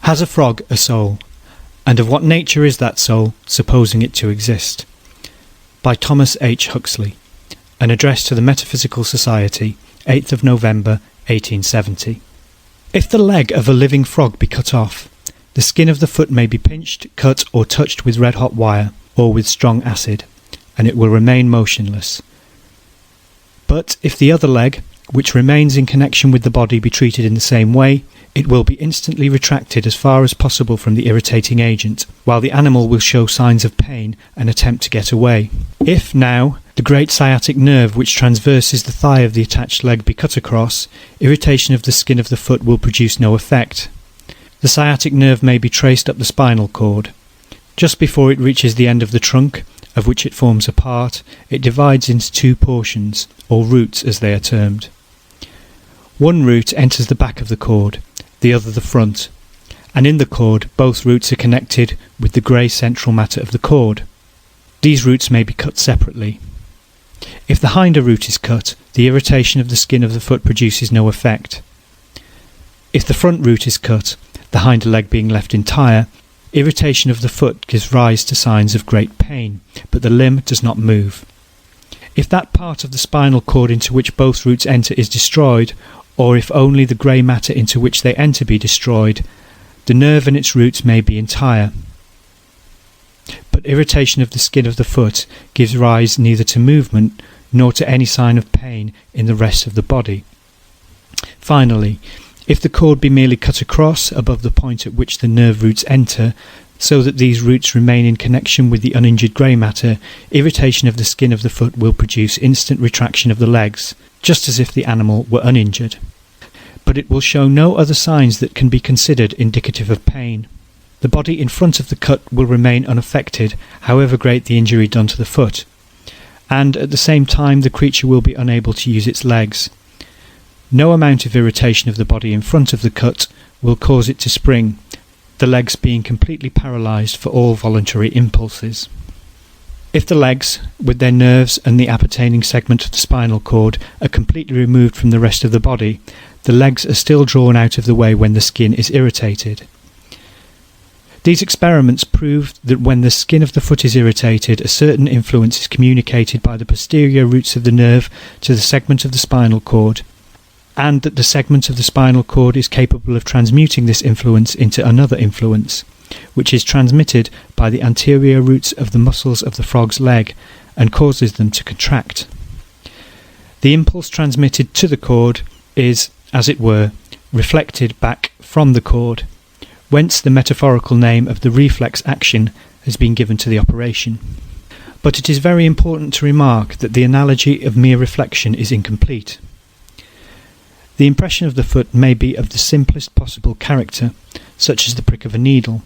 Has a frog a soul? And of what nature is that soul, supposing it to exist? By Thomas H. Huxley. An address to the Metaphysical Society, 8th of November, 1870. If the leg of a living frog be cut off, the skin of the foot may be pinched, cut, or touched with red-hot wire, or with strong acid, and it will remain motionless. But if the other leg, which remains in connection with the body, be treated in the same way, it will be instantly retracted as far as possible from the irritating agent, while the animal will show signs of pain and attempt to get away. If, now, the great sciatic nerve which transverses the thigh of the attached leg be cut across, irritation of the skin of the foot will produce no effect. The sciatic nerve may be traced up the spinal cord. Just before it reaches the end of the trunk, of which it forms a part, it divides into two portions, or roots as they are termed. One root enters the back of the cord, the other the front, and in the cord both roots are connected with the grey central matter of the cord. These roots may be cut separately. If the hinder root is cut, the irritation of the skin of the foot produces no effect. If the front root is cut, the hinder leg being left entire, irritation of the foot gives rise to signs of great pain, but the limb does not move. If that part of the spinal cord into which both roots enter is destroyed, or if only the grey matter into which they enter be destroyed, the nerve and its roots may be entire. But irritation of the skin of the foot gives rise neither to movement nor to any sign of pain in the rest of the body. Finally, if the cord be merely cut across above the point at which the nerve roots enter, so that these roots remain in connection with the uninjured grey matter, irritation of the skin of the foot will produce instant retraction of the legs, just as if the animal were uninjured. But it will show no other signs that can be considered indicative of pain. The body in front of the cut will remain unaffected, however great the injury done to the foot, and at the same time the creature will be unable to use its legs. No amount of irritation of the body in front of the cut will cause it to spring, the legs being completely paralysed for all voluntary impulses. If the legs, with their nerves and the appertaining segment of the spinal cord, are completely removed from the rest of the body, the legs are still drawn out of the way when the skin is irritated. These experiments prove that when the skin of the foot is irritated, a certain influence is communicated by the posterior roots of the nerve to the segment of the spinal cord, and that the segment of the spinal cord is capable of transmuting this influence into another influence, which is transmitted by the anterior roots of the muscles of the frog's leg and causes them to contract. The impulse transmitted to the cord is, as it were, reflected back from the cord, whence the metaphorical name of the reflex action has been given to the operation. But it is very important to remark that the analogy of mere reflection is incomplete. The impression of the foot may be of the simplest possible character, such as the prick of a needle,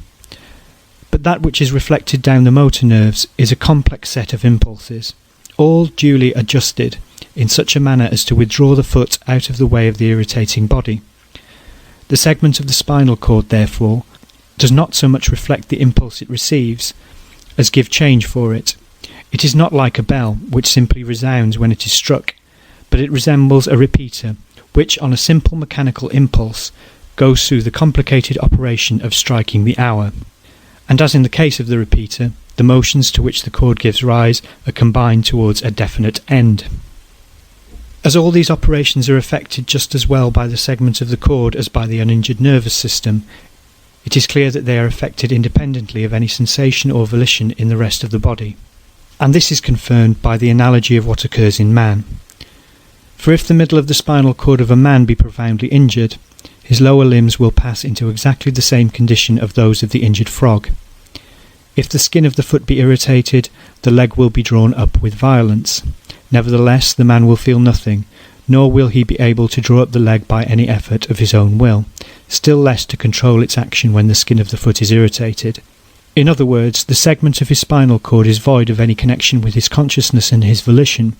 but that which is reflected down the motor nerves is a complex set of impulses, all duly adjusted in such a manner as to withdraw the foot out of the way of the irritating body. The segment of the spinal cord, therefore, does not so much reflect the impulse it receives as give change for it. It is not like a bell, which simply resounds when it is struck, but it resembles a repeater, which on a simple mechanical impulse goes through the complicated operation of striking the hour. And as in the case of the repeater, the motions to which the cord gives rise are combined towards a definite end. As all these operations are effected just as well by the segment of the cord as by the uninjured nervous system, it is clear that they are effected independently of any sensation or volition in the rest of the body. And this is confirmed by the analogy of what occurs in man. For if the middle of the spinal cord of a man be profoundly injured, his lower limbs will pass into exactly the same condition of those of the injured frog. If the skin of the foot be irritated, the leg will be drawn up with violence. Nevertheless, the man will feel nothing, nor will he be able to draw up the leg by any effort of his own will, still less to control its action when the skin of the foot is irritated. In other words, the segment of his spinal cord is void of any connection with his consciousness and his volition,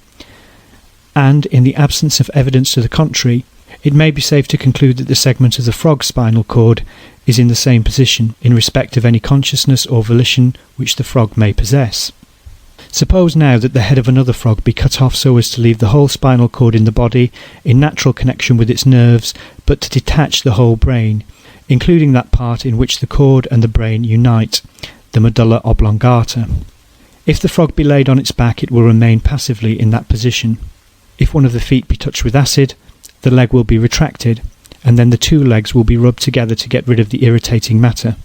and, in the absence of evidence to the contrary, it may be safe to conclude that the segment of the frog's spinal cord is in the same position in respect of any consciousness or volition which the frog may possess. Suppose now that the head of another frog be cut off so as to leave the whole spinal cord in the body in natural connection with its nerves, but to detach the whole brain, including that part in which the chord and the brain unite, the medulla oblongata. If the frog be laid on its back, it will remain passively in that position. If one of the feet be touched with acid, the leg will be retracted, and then the two legs will be rubbed together to get rid of the irritating matter.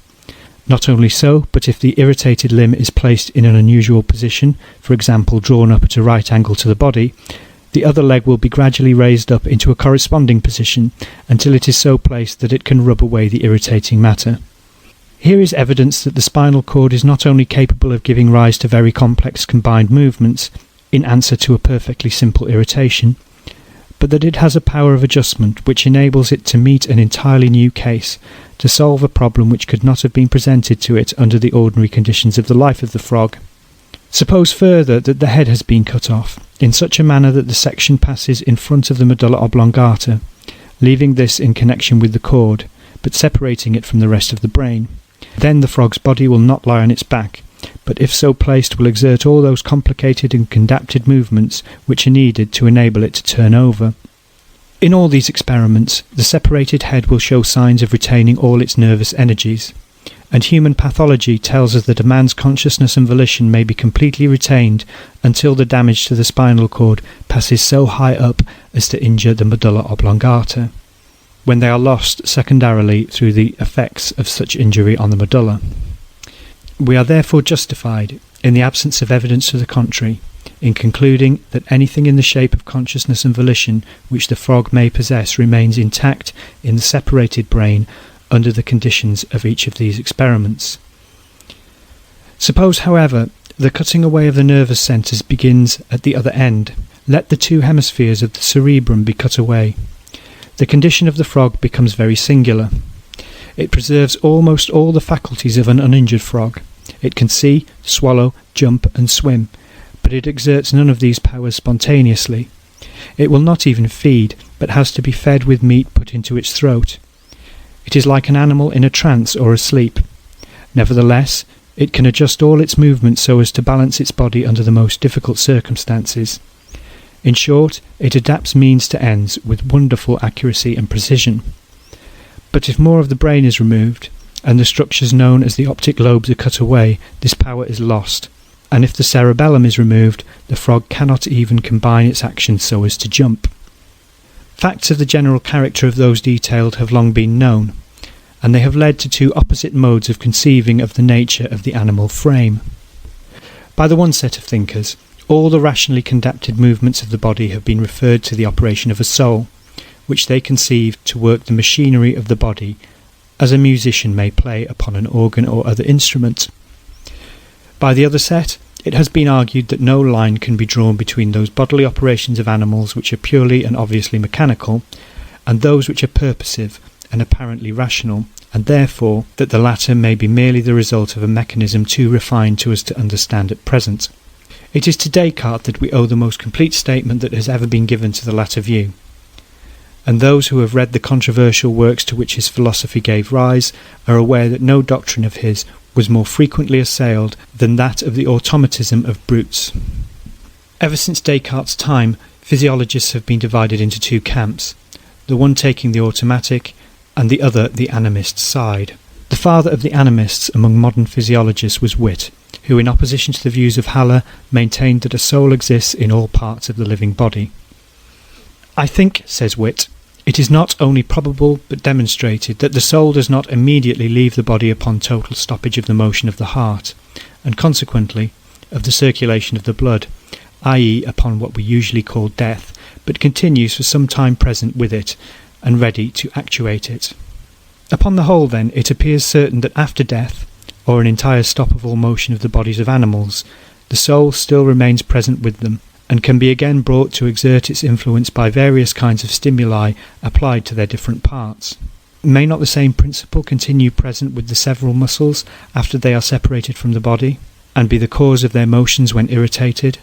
Not only so, but if the irritated limb is placed in an unusual position, for example drawn up at a right angle to the body, the other leg will be gradually raised up into a corresponding position until it is so placed that it can rub away the irritating matter. Here is evidence that the spinal cord is not only capable of giving rise to very complex combined movements in answer to a perfectly simple irritation, but that it has a power of adjustment which enables it to meet an entirely new case, to solve a problem which could not have been presented to it under the ordinary conditions of the life of the frog. Suppose further that the head has been cut off, in such a manner that the section passes in front of the medulla oblongata, leaving this in connection with the chord, but separating it from the rest of the brain. Then the frog's body will not lie on its back, but if so placed will exert all those complicated and condapted movements which are needed to enable it to turn over. In all these experiments, the separated head will show signs of retaining all its nervous energies, and human pathology tells us that a man's consciousness and volition may be completely retained until the damage to the spinal cord passes so high up as to injure the medulla oblongata, when they are lost secondarily through the effects of such injury on the medulla. We are therefore justified, in the absence of evidence to the contrary, in concluding that anything in the shape of consciousness and volition which the frog may possess remains intact in the separated brain under the conditions of each of these experiments. Suppose, however, the cutting away of the nervous centres begins at the other end. Let the two hemispheres of the cerebrum be cut away. The condition of the frog becomes very singular. It preserves almost all the faculties of an uninjured frog. It can see, swallow, jump, and swim, but it exerts none of these powers spontaneously. It will not even feed, but has to be fed with meat put into its throat. It is like an animal in a trance or asleep. Nevertheless, it can adjust all its movements so as to balance its body under the most difficult circumstances. In short, it adapts means to ends with wonderful accuracy and precision. But if more of the brain is removed, and the structures known as the optic lobes are cut away, this power is lost, and if the cerebellum is removed, the frog cannot even combine its actions so as to jump. Facts of the general character of those detailed have long been known, and they have led to two opposite modes of conceiving of the nature of the animal frame. By the one set of thinkers, all the rationally condapted movements of the body have been referred to the operation of a soul, which they conceived to work the machinery of the body, as a musician may play upon an organ or other instrument. By the other set, it has been argued that no line can be drawn between those bodily operations of animals which are purely and obviously mechanical, and those which are purposive and apparently rational, and therefore that the latter may be merely the result of a mechanism too refined to us to understand at present. It is to Descartes that we owe the most complete statement that has ever been given to the latter view, and those who have read the controversial works to which his philosophy gave rise are aware that no doctrine of his was more frequently assailed than that of the automatism of brutes. Ever since Descartes' time, physiologists have been divided into two camps, the one taking the automatic and the other the animist side. The father of the animists among modern physiologists was Witt, who in opposition to the views of Haller maintained that a soul exists in all parts of the living body. I think, says Witt, it is not only probable but demonstrated that the soul does not immediately leave the body upon total stoppage of the motion of the heart, and consequently of the circulation of the blood, i.e. upon what we usually call death, but continues for some time present with it, and ready to actuate it. Upon the whole, then, it appears certain that after death, or an entire stop of all motion of the bodies of animals, the soul still remains present with them, and can be again brought to exert its influence by various kinds of stimuli applied to their different parts. May not the same principle continue present with the several muscles after they are separated from the body, and be the cause of their motions when irritated?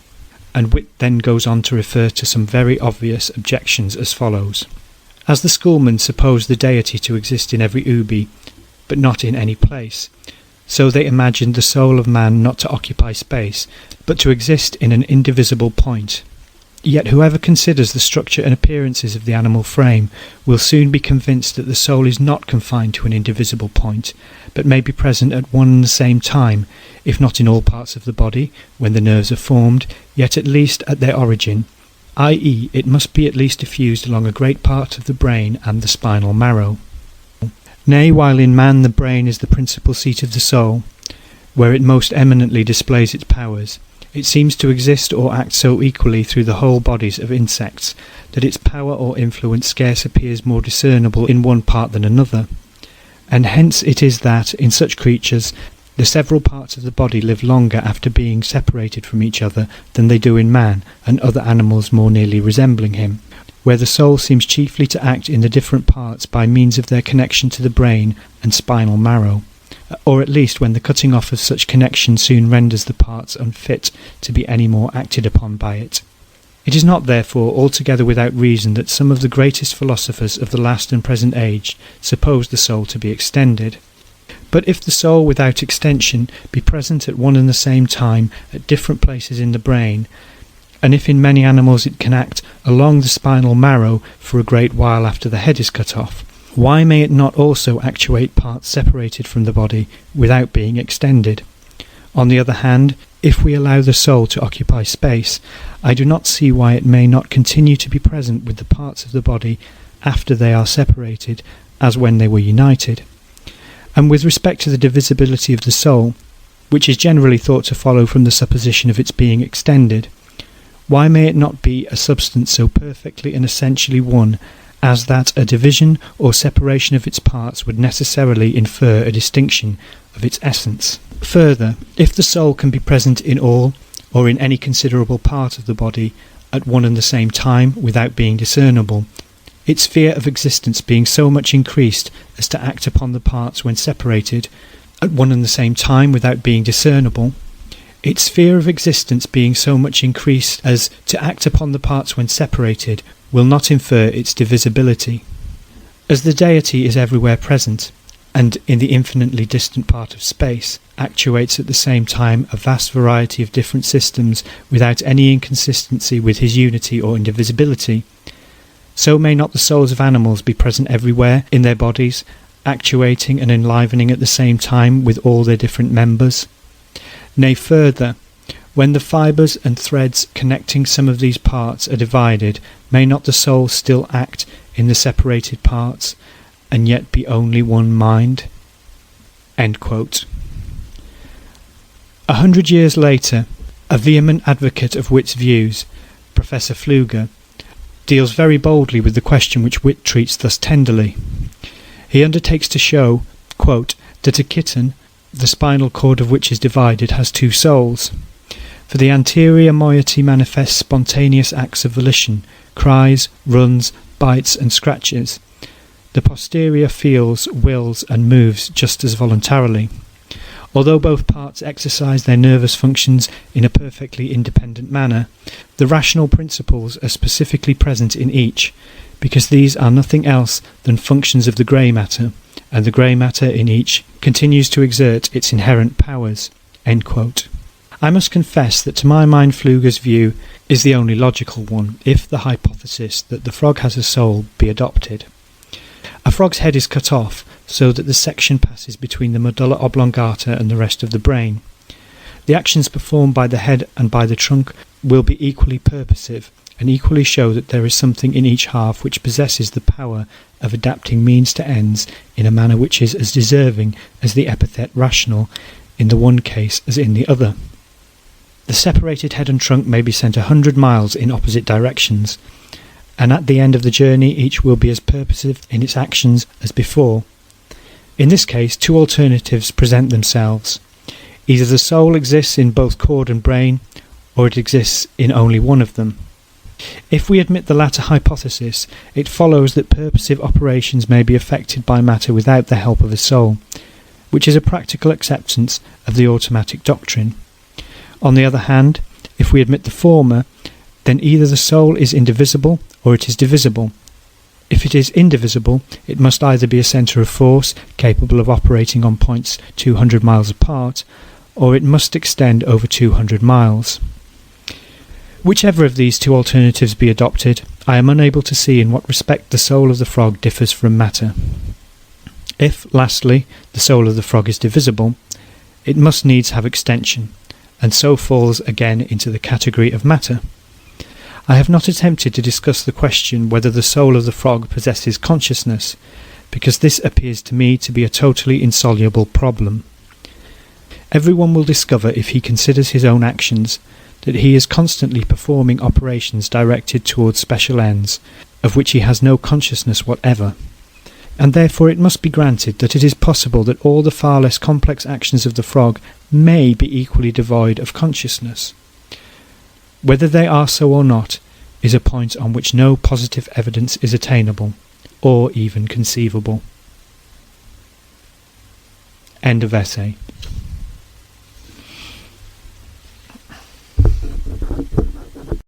And Witt then goes on to refer to some very obvious objections as follows. As the schoolmen suppose the deity to exist in every ubi, but not in any place, so they imagined the soul of man not to occupy space, but to exist in an indivisible point. Yet whoever considers the structure and appearances of the animal frame will soon be convinced that the soul is not confined to an indivisible point, but may be present at one and the same time, if not in all parts of the body, when the nerves are formed, yet at least at their origin, i.e. it must be at least diffused along a great part of the brain and the spinal marrow. Nay, while in man the brain is the principal seat of the soul, where it most eminently displays its powers, it seems to exist or act so equally through the whole bodies of insects that its power or influence scarce appears more discernible in one part than another, and hence it is that, in such creatures, the several parts of the body live longer after being separated from each other than they do in man and other animals more nearly resembling him, where the soul seems chiefly to act in the different parts by means of their connection to the brain and spinal marrow, or at least when the cutting off of such connection soon renders the parts unfit to be any more acted upon by it. It is not, therefore, altogether without reason that some of the greatest philosophers of the last and present age suppose the soul to be extended. But if the soul without extension be present at one and the same time at different places in the brain, and if in many animals it can act along the spinal marrow for a great while after the head is cut off, why may it not also actuate parts separated from the body without being extended? On the other hand, if we allow the soul to occupy space, I do not see why it may not continue to be present with the parts of the body after they are separated, as when they were united. And with respect to the divisibility of the soul, which is generally thought to follow from the supposition of its being extended, why may it not be a substance so perfectly and essentially one as that a division or separation of its parts would necessarily infer a distinction of its essence? Further, if the soul can be present in all, or in any considerable part of the body, at one and the same time without being discernible, its sphere of existence being so much increased as to act upon the parts when separated, at one and the same time without being discernible, its sphere of existence being so much increased as to act upon the parts when separated, will not infer its divisibility. As the deity is everywhere present, and in the infinitely distant part of space, actuates at the same time a vast variety of different systems without any inconsistency with his unity or indivisibility, so may not the souls of animals be present everywhere in their bodies, actuating and enlivening at the same time with all their different members? Nay, further, when the fibres and threads connecting some of these parts are divided, may not the soul still act in the separated parts, and yet be only one mind? End quote. 100 years later, a vehement advocate of Witt's views, Professor Pfluger, deals very boldly with the question which Witt treats thus tenderly. He undertakes to show, quote, that a kitten, the spinal cord of which is divided, has two souls. For the anterior moiety manifests spontaneous acts of volition, cries, runs, bites and scratches. The posterior feels, wills and moves just as voluntarily. Although both parts exercise their nervous functions in a perfectly independent manner, the rational principles are specifically present in each, because these are nothing else than functions of the grey matter, and the grey matter in each continues to exert its inherent powers. End quote. I must confess that to my mind Pfluger's view is the only logical one, if the hypothesis that the frog has a soul be adopted. A frog's head is cut off, so that the section passes between the medulla oblongata and the rest of the brain. The actions performed by the head and by the trunk will be equally purposive, and equally show that there is something in each half which possesses the power of adapting means to ends in a manner which is as deserving as the epithet rational in the one case as in the other. The separated head and trunk may be sent 100 miles in opposite directions, and at the end of the journey each will be as purposive in its actions as before. In this case, two alternatives present themselves. Either the soul exists in both chord and brain, or it exists in only one of them. If we admit the latter hypothesis, it follows that purposive operations may be effected by matter without the help of a soul, which is a practical acceptance of the automatic doctrine. On the other hand, if we admit the former, then either the soul is indivisible or it is divisible. If it is indivisible, it must either be a centre of force capable of operating on points 200 miles apart, or it must extend over 200 miles. Whichever of these two alternatives be adopted, I am unable to see in what respect the soul of the frog differs from matter. If, lastly, the soul of the frog is divisible, it must needs have extension, and so falls again into the category of matter. I have not attempted to discuss the question whether the soul of the frog possesses consciousness, because this appears to me to be a totally insoluble problem. Everyone will discover, if he considers his own actions, that he is constantly performing operations directed towards special ends, of which he has no consciousness whatever. And therefore it must be granted that it is possible that all the far less complex actions of the frog may be equally devoid of consciousness. Whether they are so or not is a point on which no positive evidence is attainable, or even conceivable. End of essay.